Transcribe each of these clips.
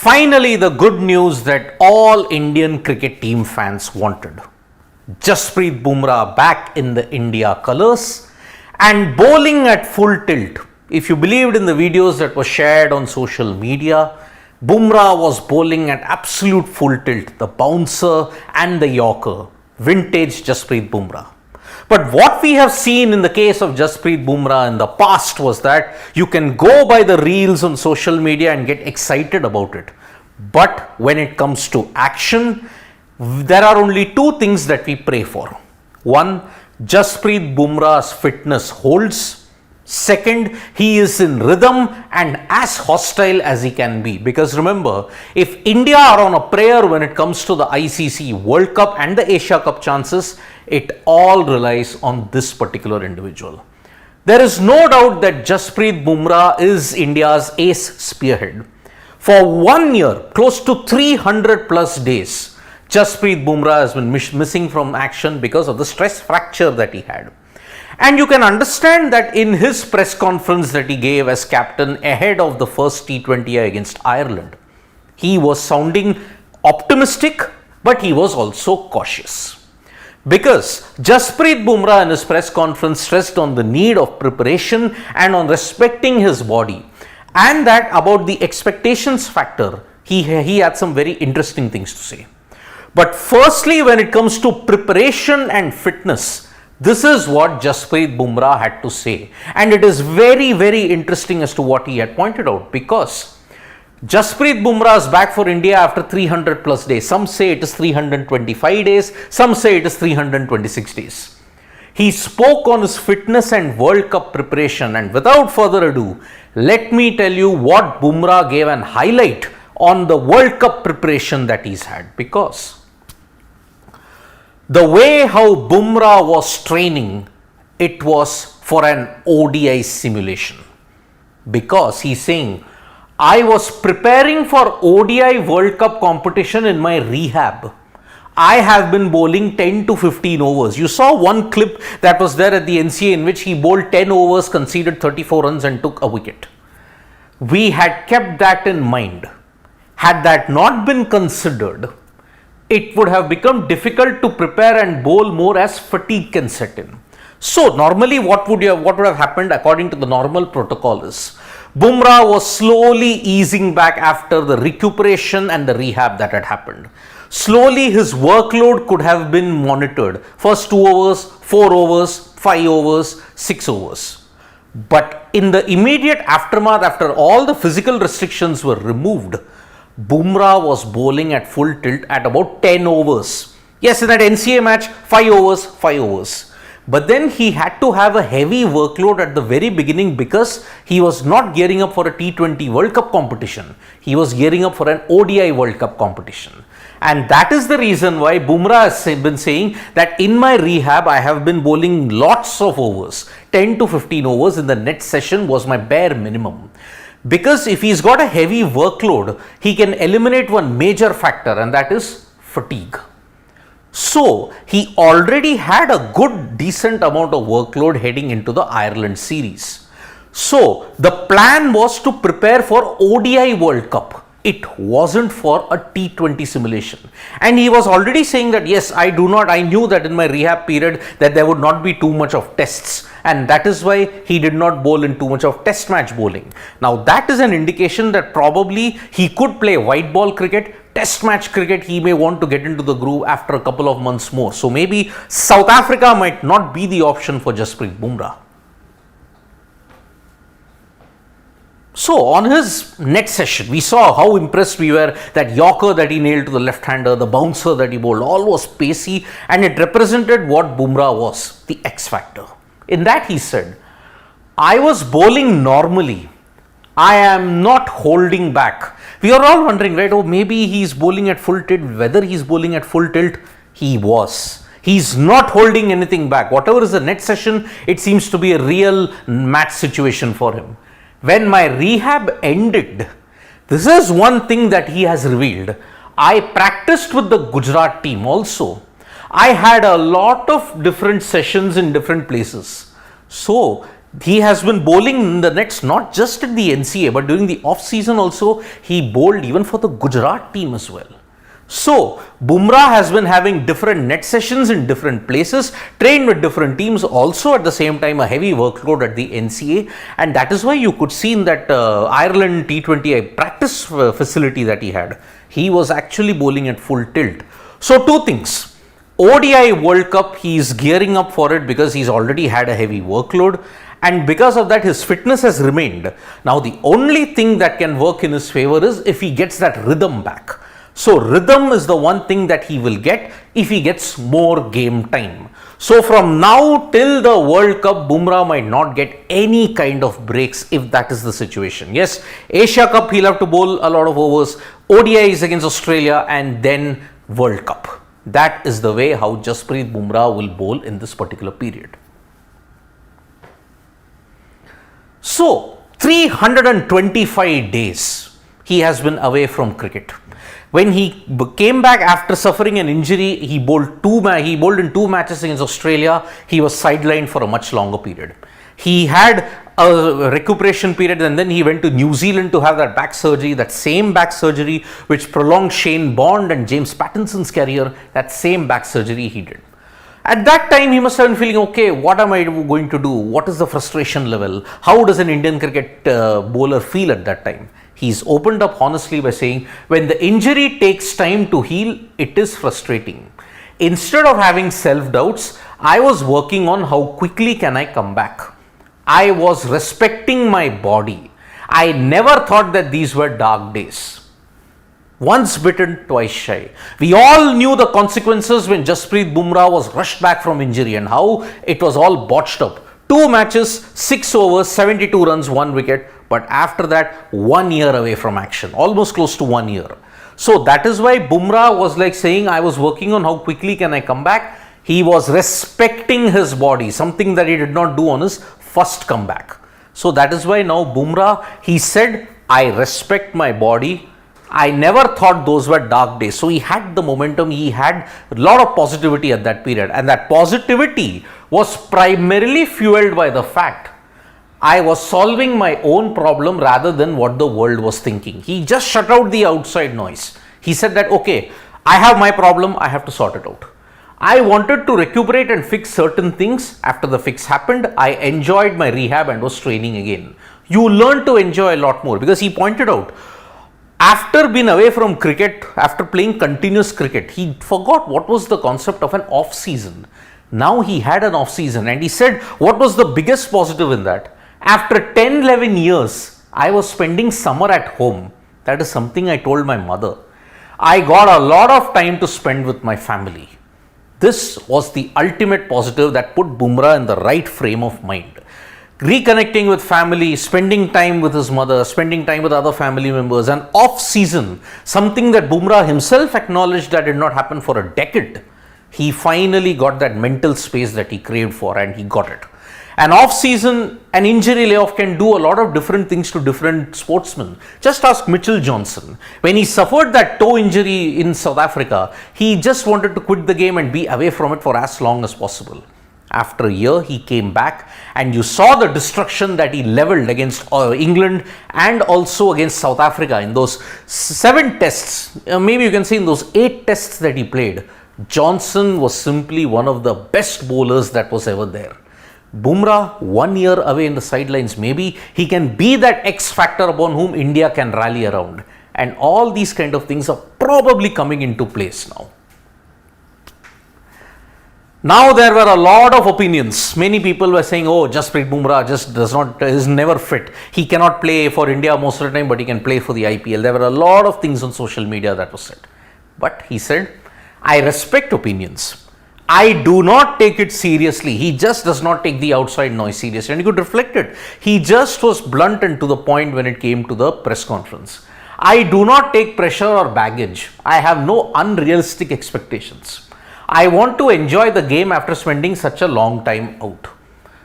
Finally, the good news that all Indian cricket team fans wanted. Jasprit Bumrah back in the India colours and bowling at full tilt. If you believed in the videos that were shared on social media, Bumrah was bowling at absolute full tilt, the bouncer and the yorker, vintage Jasprit Bumrah. But what we have seen in the case of Jasprit Bumrah in the past was that you can go by the reels on social media and get excited about it. But when it comes to action, there are only two things that we pray for. One, Jasprit Bumrah's fitness holds. Second, he is in rhythm and as hostile as he can be. Because remember, if India are on a prayer when it comes to the ICC World Cup and the Asia Cup chances, it all relies on this particular individual. There is no doubt that Jasprit Bumrah is India's ace spearhead. For 1 year, close to 300 plus days, Jasprit Bumrah has been missing from action because of the stress fracture that he had. And you can understand that in his press conference that he gave as captain ahead of the first T20I against Ireland, he was sounding optimistic, but he was also cautious. Because Jasprit Bumrah in his press conference stressed on the need of preparation and on respecting his body, and that about the expectations factor, he had some very interesting things to say. But firstly, when it comes to preparation and fitness, this is what Jasprit Bumrah had to say, and it is very, very interesting as to what he had pointed out, because Jasprit Bumrah is back for India after 300 plus days. Some say it is 325 days, some say it is 326 days. He spoke on his fitness and World Cup preparation, and without further ado, let me tell you what Bumrah gave an highlight on the World Cup preparation that he's had, because the way how Bumrah was training, it was for an ODI simulation. Because he's saying, I was preparing for ODI World Cup competition in my rehab. I have been bowling 10 to 15 overs. You saw one clip that was there at the NCA in which he bowled 10 overs, conceded 34 runs and took a wicket. We had kept that in mind. Had that not been considered, it would have become difficult to prepare and bowl more as fatigue can set in. So normally what would have happened according to the normal protocol is, Bumrah was slowly easing back after the recuperation and the rehab that had happened. Slowly his workload could have been monitored. First 2 overs, 4 overs, 5 overs, 6 overs. But in the immediate aftermath, after all the physical restrictions were removed, Bumrah was bowling at full tilt at about 10 overs. Yes, in that NCA match, 5 overs, 5 overs. But then he had to have a heavy workload at the very beginning because he was not gearing up for a T20 World Cup competition. He was gearing up for an ODI World Cup competition. And that is the reason why Bumrah has been saying that in my rehab, I have been bowling lots of overs. 10 to 15 overs in the next session was my bare minimum. Because if he's got a heavy workload, he can eliminate one major factor, and that is fatigue. So he already had a good decent amount of workload heading into the Ireland series. So the plan was to prepare for ODI World Cup. It wasn't for a T20 simulation. And he was already saying that yes, I knew that in my rehab period that there would not be too much of tests. And that is why he did not bowl in too much of test match bowling. Now that is an indication that probably he could play white ball cricket. Test match cricket, he may want to get into the groove after a couple of months more. So maybe South Africa might not be the option for Jasprit Bumrah. So on his next session, we saw how impressed we were. That yorker that he nailed to the left-hander, the bouncer that he bowled, all was pacey, and it represented what Bumrah was, the X factor. In that he said, I was bowling normally. I am not holding back. We are all wondering, right? Oh, maybe he's bowling at full tilt. Whether he's bowling at full tilt, he was. He's not holding anything back. Whatever is the next session, it seems to be a real match situation for him. When my rehab ended, this is one thing that he has revealed. I practiced with the Gujarat team also. I had a lot of different sessions in different places. So He has been bowling in the nets not just at the NCA but during the off season also. He bowled even for the Gujarat team as well. So Bumrah has been having different net sessions in different places, trained with different teams, also at the same time a heavy workload at the NCA, and that is why you could see in that Ireland T20 practice facility that he was actually bowling at full tilt. So two things. ODI World Cup, he is gearing up for it because he's already had a heavy workload, and because of that his fitness has remained. Now the only thing that can work in his favor is if he gets that rhythm back. So rhythm is the one thing that he will get if he gets more game time. So from now till the World Cup, Bumrah might not get any kind of breaks if that is the situation. Yes, Asia Cup he'll have to bowl a lot of overs, ODI is against Australia, and then World Cup. That is the way how Jasprit Bumrah will bowl in this particular period. So 325 days he has been away from cricket. When he came back after suffering an injury, he bowled in 2 matches against Australia. He was sidelined for a much longer period. He had a recuperation period, and then he went to New Zealand to have that back surgery, that same back surgery which prolonged Shane Bond and James Pattinson's career. That same back surgery he did. At that time, he must have been feeling, okay, what am I going to do? What is the frustration level? How does an Indian cricket bowler feel at that time? He's opened up honestly by saying, when the injury takes time to heal, it is frustrating. Instead of having self-doubts, I was working on how quickly can I come back. I was respecting my body. I never thought that these were dark days. Once bitten, twice shy. We all knew the consequences when Jasprit Bumrah was rushed back from injury and how it was all botched up. 2 matches, 6 overs, 72 runs, 1 wicket. But after that, 1 year away from action, almost close to 1 year. So that is why Bumrah was like saying, I was working on how quickly can I come back. He was respecting his body, something that he did not do on his first comeback. So that is why now Bumrah, he said, I respect my body. I never thought those were dark days. So he had the momentum, he had a lot of positivity at that period. And that positivity was primarily fueled by the fact I was solving my own problem rather than what the world was thinking. He just shut out the outside noise. He said that, okay, I have my problem, I have to sort it out. I wanted to recuperate and fix certain things. After the fix happened, I enjoyed my rehab and was training again. You learn to enjoy a lot more, because he pointed out, after being away from cricket, after playing continuous cricket, he forgot what was the concept of an off season. Now he had an off season, and he said, what was the biggest positive in that? After 10-11 years, I was spending summer at home. That is something I told my mother. I got a lot of time to spend with my family. This was the ultimate positive that put Bumrah in the right frame of mind. Reconnecting with family, spending time with his mother, spending time with other family members, an off season, something that Bumrah himself acknowledged that did not happen for a decade. He finally got that mental space that he craved for, and he got it. An off season, an injury layoff can do a lot of different things to different sportsmen. Just ask Mitchell Johnson. When he suffered that toe injury in South Africa, he just wanted to quit the game and be away from it for as long as possible. After a year, he came back, and you saw the destruction that he leveled against England and also against South Africa in those 7 tests. Maybe you can say in those 8 tests that he played, Johnson was simply one of the best bowlers that was ever there. Bumrah, 1 year away in the sidelines, maybe he can be that X factor upon whom India can rally around. And all these kind of things are probably coming into place now. Now there were a lot of opinions. Many people were saying, oh, Jasprit Bumrah is never fit. He cannot play for India most of the time, but he can play for the IPL. There were a lot of things on social media that was said. But he said, I respect opinions. I do not take it seriously. He just does not take the outside noise seriously. And you could reflect it. He just was blunt and to the point when it came to the press conference. I do not take pressure or baggage. I have no unrealistic expectations. I want to enjoy the game after spending such a long time out.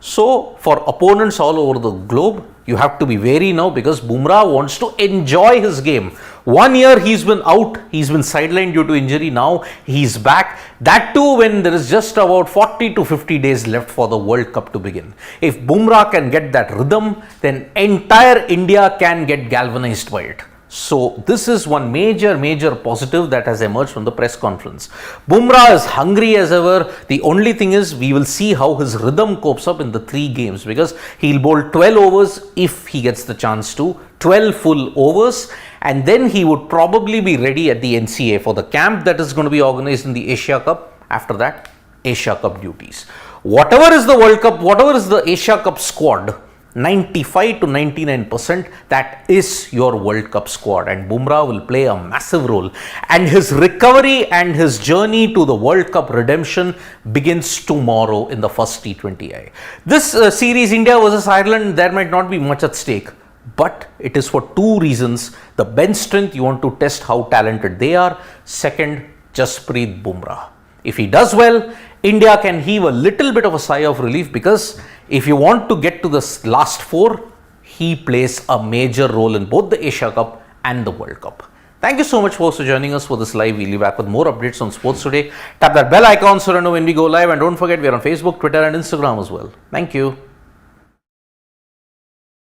So, for opponents all over the globe, You have to be wary now because Bumrah wants to enjoy his game. 1 year he's been out, he's been sidelined due to injury. Now he's back. That too when there is just about 40 to 50 days left for the World Cup to begin. If Bumrah can get that rhythm, then entire India can get galvanized by it. So this is one major positive that has emerged from the press conference. Bumrah is hungry as ever. The only thing is we will see how his rhythm copes up in the 3 games, because he'll bowl 12 overs if he gets the chance to, 12 full overs, and then he would probably be ready at the NCA for the camp that is going to be organized in the Asia Cup. After that, Asia Cup duties. Whatever is the World Cup, whatever is the Asia Cup squad, 95 to 99% that is your World Cup squad, and Bumrah will play a massive role, and his recovery and his journey to the World Cup redemption begins tomorrow in the first T20I. This series, India versus Ireland, there might not be much at stake, but it is for 2 reasons. The bench strength, you want to test how talented they are. Second, Jasprit Bumrah. If he does well, India can heave a little bit of a sigh of relief, because if you want to get to the last 4, he plays a major role in both the Asia Cup and the World Cup. Thank you so much for joining us for this live. We'll be back with more updates on sports today. Tap that bell icon so you know when we go live, and don't forget we are on Facebook, Twitter and Instagram as well. Thank you.